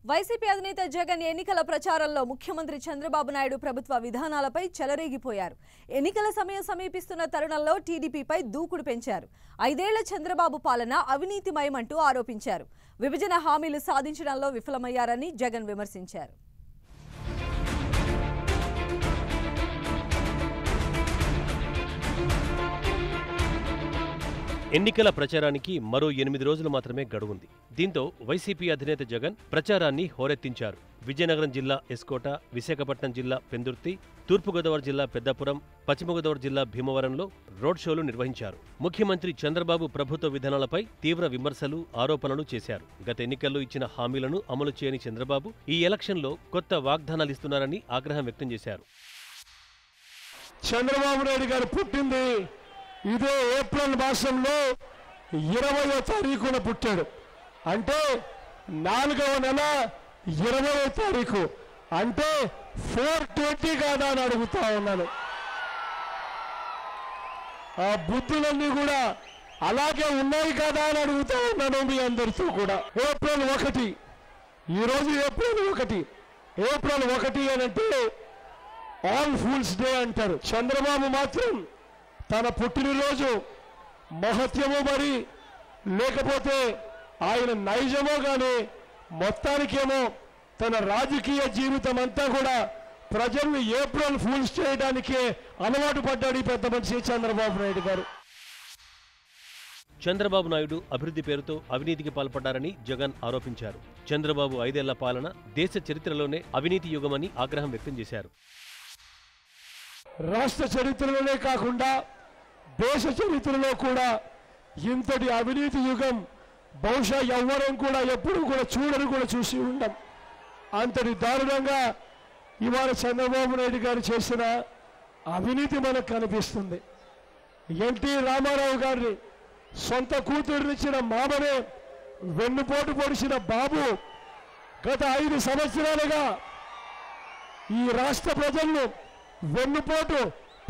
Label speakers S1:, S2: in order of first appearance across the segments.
S1: YCP అధినేత జగన్ ఎన్నికల ప్రచారంలో ముఖ్యమంత్రి చంద్రబాబు నాయుడు ప్రభుత్వ విధానాలపై చెలరేగిపోయారు. ఎన్నికల సమయం సమీపిస్తున్న తరుణంలో టీడీపీపై దూకుడు పెంచారు. 5 ఏళ్ల చంద్రబాబు పాలన అవినీతిమయమంటూ ఆరోపించారు. విభజన హామీలు సాధించడంలో విఫలమయ్యారని జగన్ విమర్శించారు.
S2: ఎన్నికల ప్రచారానికి మరో 8 రోజులు మాత్రమే గడువుంది. దీంతో వైసీపీ అధినేత జగన్ ప్రచారాన్ని హోరెత్తించారు. విజయనగరం జిల్లా ఎస్కోట, విశాఖపట్నం జిల్లా పెందుర్తి, తూర్పుగోదావరి జిల్లా పెద్దాపురం, పశ్చిమ గోదావరి జిల్లా భీమవరంలో రోడ్ షోలు నిర్వహించారు. ముఖ్యమంత్రి చంద్రబాబు ప్రభుత్వ విధానాలపై తీవ్ర విమర్శలు, ఆరోపణలు చేశారు. గత ఎన్నికల్లో ఇచ్చిన హామీలను అమలు చేయని చంద్రబాబు ఈ ఎలక్షన్లో కొత్త వాగ్దానాలిస్తున్నారని ఆగ్రహం వ్యక్తం చేశారు.
S3: చంద్రబాబు నాయుడు గారు పుట్టింది ఇదే ఏప్రిల్ మాసంలో 20వ తారీఖున పుట్టాడు. అంటే 4వ నెల 20వ తారీఖు, అంటే 420 కాదా అని అడుగుతా ఉన్నాను. ఆ బుద్ధులన్నీ కూడా అలాగే ఉన్నాయి కదా అని అడుగుతా ఉన్నాను మీ అందరితో కూడా. ఏప్రిల్ 1, ఈరోజు ఏప్రిల్ 1. ఏప్రిల్ 1 అని అంటే ఆల్ ఫూల్స్ డే అంటారు. చంద్రబాబు మాత్రం తన పుట్టినరోజు మహత్యమో మరి లేకపోతే ఆయన నైజమో కానీ మొత్తానికేమో తన రాజకీయ జీవితం అంతా కూడా ప్రజల్ని ఏప్రిల్ ఫూల్స్ చేయడానికే అలవాటు పడ్డాడు ఈ పెద్ద మనిషి చంద్రబాబు నాయుడు గారు.
S2: చంద్రబాబు నాయుడు అభివృద్ధి పేరుతో అవినీతికి పాల్పడ్డారని జగన్ ఆరోపించారు. చంద్రబాబు 5 ఏళ్ల పాలన దేశ చరిత్రలోనే అవినీతి యుగమని ఆగ్రహం వ్యక్తం చేశారు.
S3: రాష్ట్ర చరిత్రలోనే కాకుండా దేశ చరిత్రలో కూడా ఇంతటి అవినీతి యుగం బహుశా ఎవ్వరం కూడా ఎప్పుడు కూడా చూసి ఉండం. అంతటి దారుణంగా ఇవాళ చంద్రబాబు నాయుడు గారు చేసిన అవినీతి మనకు కనిపిస్తుంది. ఎన్టీ రామారావు గారిని సొంత కూతురునిచ్చిన మామనే వెన్నుపోటు పొడిచిన బాబు గత 5 సంవత్సరాలుగా ఈ రాష్ట్ర ప్రజలను వెన్నుపోటు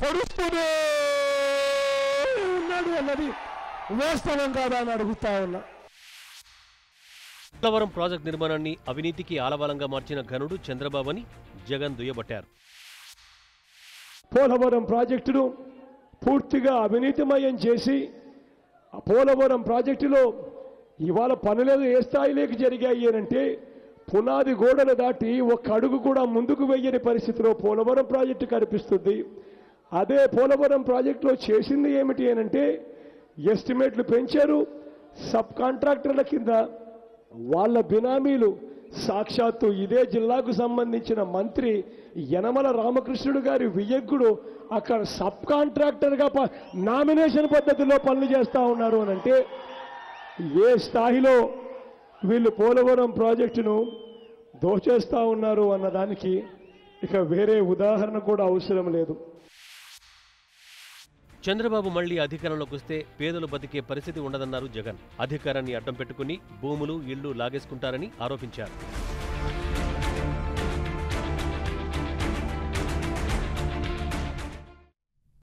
S3: పొడుస్తూనే ఉన్నాడు అన్నది వాస్తవం కాదా అని అడుగుతా ఉన్నా.
S2: పోలవరం ప్రాజెక్టు నిర్మాణాన్ని అవినీతికి ఆలవాలంగా మార్చిన ఘనుడు చంద్రబాబు అని జగన్ దుయ్యబట్టారు.
S3: పోలవరం ప్రాజెక్టును పూర్తిగా అవినీతిమయం చేసి పోలవరం ప్రాజెక్టులో ఇవాళ పనులు ఏ స్థాయిలోకి జరిగాయి అంటే పునాది గోడలు దాటి ఒక్క అడుగు కూడా ముందుకు వెయ్యని పరిస్థితిలో పోలవరం ప్రాజెక్టు కనిపిస్తుంది. అదే పోలవరం ప్రాజెక్టులో చేసింది ఏమిటి అనంటే ఎస్టిమేట్లు పెంచారు. సబ్ కాంట్రాక్టర్ల కింద వాళ్ళ బినామీలు సాక్షాత్తు ఇదే జిల్లాకు సంబంధించిన మంత్రి యనమల రామకృష్ణుడు గారి వియ్యంకుడు అక్కడ సబ్ కాంట్రాక్టర్గా నామినేషన్ పద్ధతిలో పనులు చేస్తూ ఉన్నారు అనంటే ఏ స్థాయిలో వీళ్ళు పోలవరం ప్రాజెక్టును దోచేస్తా ఉన్నారు అన్నదానికి ఇక వేరే ఉదాహరణ కూడా అవసరం లేదు.
S2: చంద్రబాబు మళ్లీ అధికారంలోకి వస్తే పేదలు బతికే పరిస్థితి ఉండదన్నారు జగన్. అధికారాన్ని అడ్డం పెట్టుకుని భూములు, ఇళ్లు లాగేసుకుంటారని ఆరోపించారు.